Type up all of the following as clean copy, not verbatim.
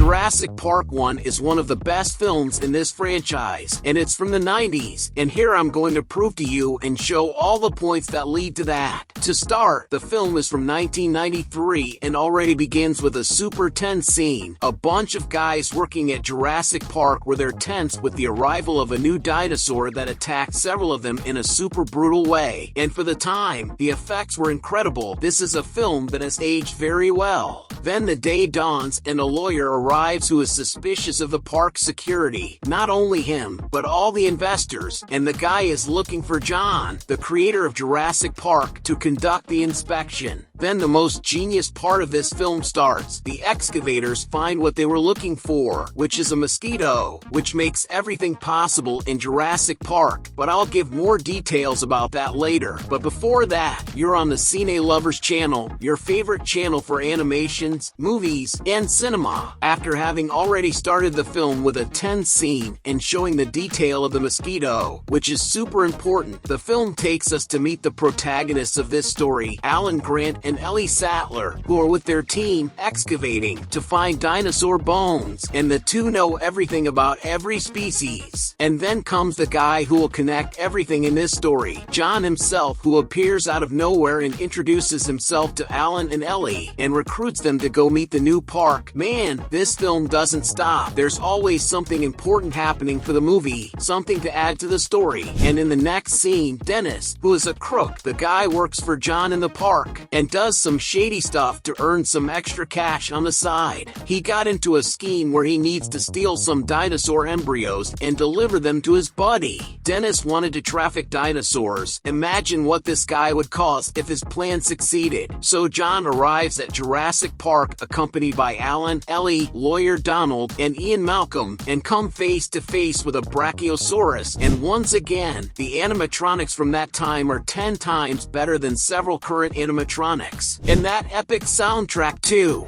Jurassic Park 1 is one of the best films in this franchise, and it's from the 90s, and here I'm going to prove to you and show all the points that lead to that. To start, the film is from 1993 and already begins with a super tense scene. A bunch of guys working at Jurassic Park were there tense with the arrival of a new dinosaur that attacked several of them in a super brutal way. And for the time, the effects were incredible. This is a film that has aged very well. Then the day dawns and a lawyer arrives who is suspicious of the park's security. Not only him, but all the investors, and the guy is looking for John, the creator of Jurassic Park, to conduct the inspection. Then the most genius part of this film starts. The excavators find what they were looking for, which is a mosquito, which makes everything possible in Jurassic Park, but I'll give more details about that later. But before that, you're on the Cine Lovers channel, your favorite channel for animations, movies, and cinema. After having already started the film with a tense scene and showing the detail of the mosquito, which is super important, the film takes us to meet the protagonists of this story, Alan Grant and Ellie Sattler, who are with their team excavating to find dinosaur bones, and the two know everything about every species. And then comes the guy who will connect everything in this story, John himself, who appears out of nowhere and introduces himself to Alan and Ellie and recruits them to go meet the new park. Man, this film doesn't stop. There's always something important happening for the movie, something to add to the story. And in the next scene, Dennis, who is a crook, the guy works for John in the park and does some shady stuff to earn some extra cash on the side. He got into a scheme where he needs to steal some dinosaur embryos and deliver them to his buddy. Dennis wanted to traffic dinosaurs. Imagine what this guy would cost if his plan succeeded. So John arrives at Jurassic Park accompanied by Alan, Ellie, lawyer Donald, and Ian Malcolm, and come face to face with a Brachiosaurus. And once again, the animatronics from that time are 10 times better than several current animatronics. And that epic soundtrack too.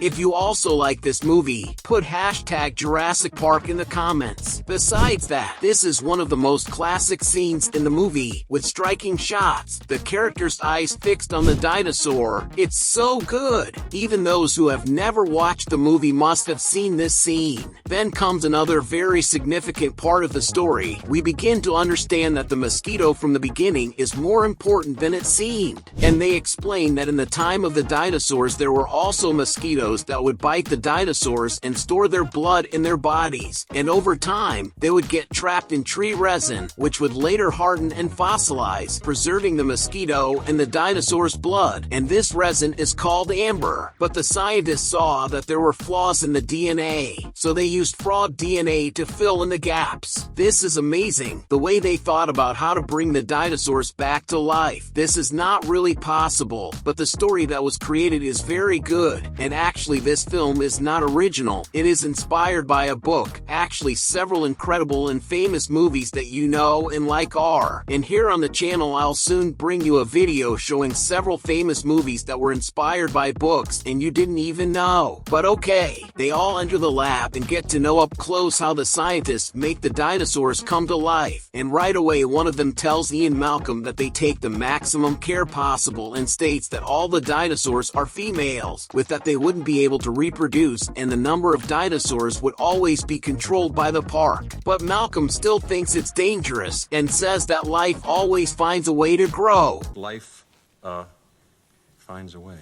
If you also like this movie, put hashtag Jurassic Park in the comments. Besides that, this is one of the most classic scenes in the movie, with striking shots, the character's eyes fixed on the dinosaur. It's so good. Even those who have never watched the movie must have seen this scene. Then comes another very significant part of the story. We begin to understand that the mosquito from the beginning is more important than it seemed. And they explain that in the time of the dinosaurs there were also mosquitoes that would bite the dinosaurs and store their blood in their bodies, and over time, they would get trapped in tree resin, which would later harden and fossilize, preserving the mosquito and the dinosaur's blood, and this resin is called amber. But the scientists saw that there were flaws in the DNA, so they used frog DNA to fill in the gaps. This is amazing, the way they thought about how to bring the dinosaurs back to life. This is not really possible, but the story that was created is very good, and actually this film is not original. It is inspired by a book. Actually, several incredible and famous movies that you know and like are. And here on the channel I'll soon bring you a video showing several famous movies that were inspired by books and you didn't even know. But okay, they all enter the lab and get to know up close how the scientists make the dinosaurs come to life. And right away one of them tells Ian Malcolm that they take the maximum care possible and states that all the dinosaurs are females, with that they wouldn't be able to reproduce and the number of dinosaurs would always be controlled by the park. But Malcolm still thinks it's dangerous and says that life always finds a way to grow. Life, finds a way.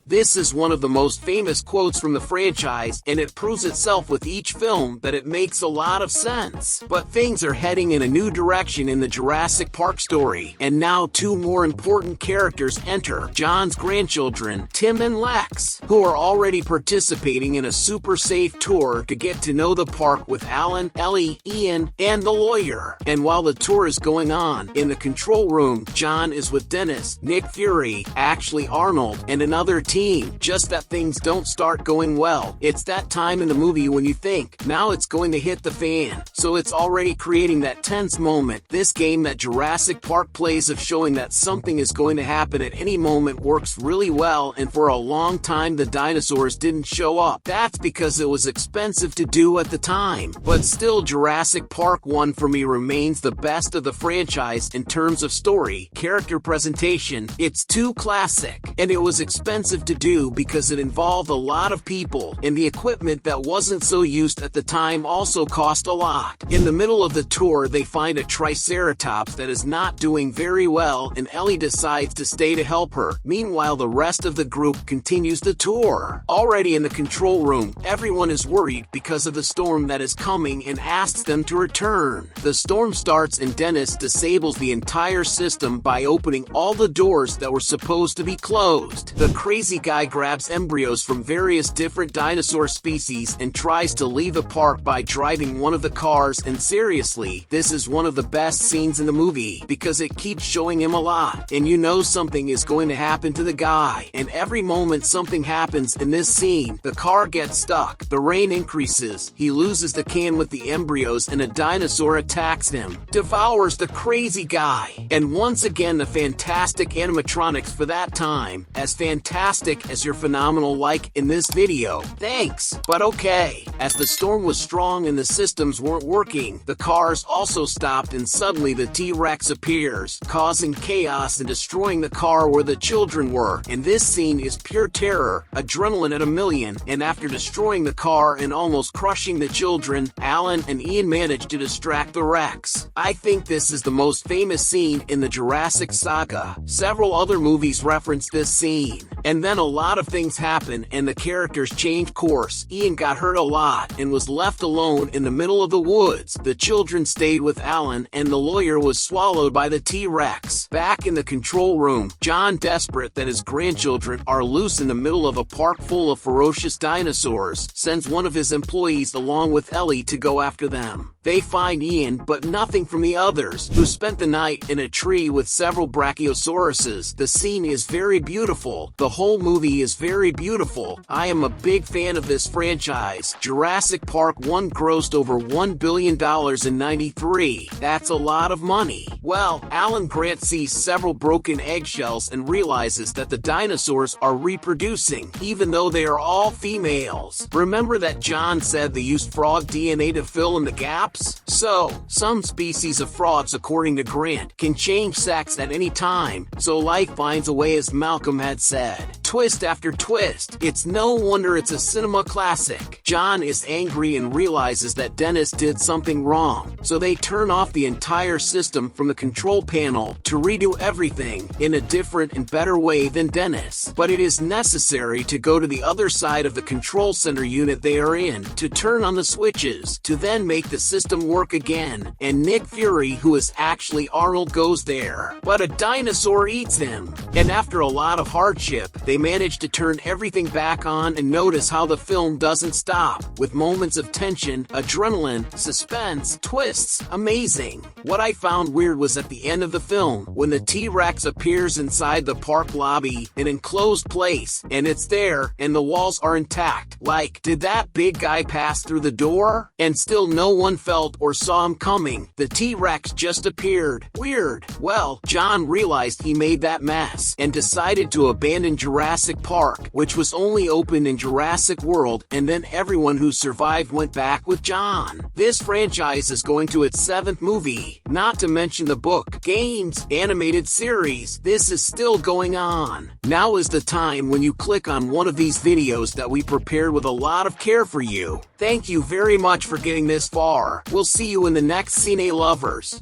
This is one of the most famous quotes from the franchise, and it proves itself with each film that it makes a lot of sense. But things are heading in a new direction in the Jurassic Park story, and now two more important characters enter, John's grandchildren, Tim and Lex, who are already participating in a super safe tour to get to know the park with Alan, Ellie, Ian, and the lawyer. And while the tour is going on, in the control room, John is with Dennis, Nick Fury, Ashley Arnold, and another team team, just that things don't start going well. It's that time in the movie when you think, now it's going to hit the fan. So it's already creating that tense moment. This game that Jurassic Park plays of showing that something is going to happen at any moment works really well, and for a long time the dinosaurs didn't show up. That's because it was expensive to do at the time. But still, Jurassic Park 1 for me remains the best of the franchise in terms of story, character presentation. It's too classic, and it was expensive to do because it involved a lot of people, and the equipment that wasn't so used at the time also cost a lot. In the middle of the tour, they find a triceratops that is not doing very well, and Ellie decides to stay to help her. Meanwhile, the rest of the group continues the tour. Already in the control room, everyone is worried because of the storm that is coming and asks them to return. The storm starts and Dennis disables the entire system by opening all the doors that were supposed to be closed. The crazy guy grabs embryos from various different dinosaur species and tries to leave the park by driving one of the cars, and seriously, this is one of the best scenes in the movie because it keeps showing him a lot, and you know something is going to happen to the guy, and every moment something happens in this scene. The car gets stuck, the rain increases, he loses the can with the embryos, and a dinosaur attacks him, devours the crazy guy, and once again the fantastic animatronics for that time, as fantastic as your phenomenal like in this video. Thanks, but okay. As the storm was strong and the systems weren't working, the cars also stopped, and suddenly the T-Rex appears, causing chaos and destroying the car where the children were. And this scene is pure terror, adrenaline at a million, and after destroying the car and almost crushing the children, Alan and Ian managed to distract the Rex. I think this is the most famous scene in the Jurassic saga. Several other movies reference this scene. And then a lot of things happen and the characters change course. Ian got hurt a lot and was left alone in the middle of the woods. The children stayed with Alan and the lawyer was swallowed by the T-Rex. Back in the control room, John, desperate that his grandchildren are loose in the middle of a park full of ferocious dinosaurs, sends one of his employees along with Ellie to go after them. They find Ian, but nothing from the others, who spent the night in a tree with several brachiosauruses. The scene is very beautiful. The whole movie is very beautiful. I am a big fan of this franchise. Jurassic Park 1 grossed over $1 billion in '93. That's a lot of money. Well, Alan Grant sees several broken eggshells and realizes that the dinosaurs are reproducing, even though they are all females. Remember that John said they used frog DNA to fill in the gaps? So, some species of frogs, according to Grant, can change sex at any time, so life finds a way, as Malcolm had said. Twist after twist. It's no wonder it's a cinema classic. John is angry and realizes that Dennis did something wrong, so they turn off the entire system from the control panel to redo everything in a different and better way than Dennis. But it is necessary to go to the other side of the control center unit they are in to turn on the switches, to then make the system work again, and Nick Fury, who is actually Arnold, goes there. But a dinosaur eats him, and after a lot of hardship, they manage to turn everything back on, and notice how the film doesn't stop, with moments of tension, adrenaline, suspense, twists. Amazing. What I found weird was at the end of the film, when the T-Rex appears inside the park lobby, an enclosed place, and it's there, and the walls are intact. Like, did that big guy pass through the door? And still no one felt or saw him coming. The T-Rex just appeared. Weird. Well, John realized he made that mess, and decided to abandon Jurassic Park, which was only opened in Jurassic World, and then everyone who survived went back with John. This franchise is going to its 7th movie, not to mention the book, games, animated series. This is still going on. Now is the time when you click on one of these videos that we prepared with a lot of care for you. Thank you very much for getting this far. We'll see you in the next Cine Lovers.